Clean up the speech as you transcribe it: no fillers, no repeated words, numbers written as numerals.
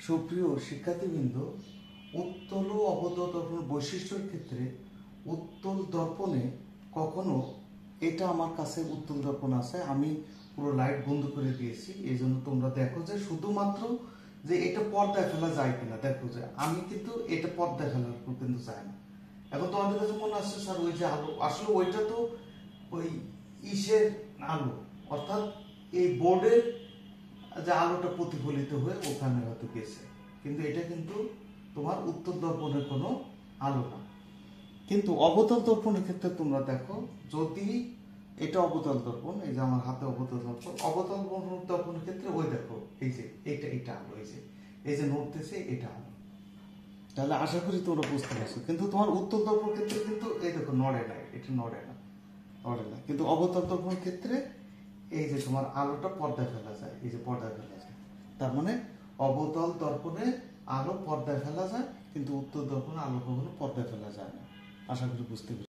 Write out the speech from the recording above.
সুপ্রিয় শিক্ষার্থীবৃন্দ, উত্তল ও অবতল দর্পণ বৈশিষ্ট্যের ক্ষেত্রে উত্তল দর্পণে কখনো এটা আমার কাছে উত্তল দর্পণ আছে, আমি পুরো লাইট বন্ধ করে দিয়েছি, এই জন্য তোমরা দেখো যে শুধুমাত্র যে এটা পর্দায় ফেলা যায় কিনা। দেখো যে আমি কিন্তু এটা পর্দায় ফেলার কিন্তু যায় না। এখন তোমাদের কাছে মনে আসছে স্যার ওই যে আলো, আসলে ওইটা তো ওই ইসের আলো, অর্থাৎ এই বোর্ডের যে আলোটা প্রতিফলিত হয়ে ওখানে হয়তো গেছে, কিন্তু এটা কিন্তু তোমার উত্তর দর্পণের কোনো আলো না। কিন্তু অবতল দর্পণের ক্ষেত্রে তোমরা দেখো, যদি এটা অবতল দর্পণ, এই যে আমার হাতে অবতল দর্পণ, অবতল দর্পণের ক্ষেত্রে ওই দেখো এই যে এটা আলো, এই যে নড়তেছে এটা আলো। তাহলে আশা করি তোমরা বুঝতে পারছো। কিন্তু তোমার উত্তর দর্পণ ক্ষেত্রে কিন্তু এই দেখো নড়ে না, এটা নড়ে না। কিন্তু অবতল দর্পণ ক্ষেত্রে এই যে তোমার আলোটা পর্দায় ফেলা যায়, এই যে পর্দায় ফেলা যায়। তার মানে অবতল দর্পণে আলো পর্দায় ফেলা যায়, কিন্তু উত্তর দর্পণে আলো কখনো পর্দায় ফেলা যায় না। আশা করি বুঝতে পেরেছি।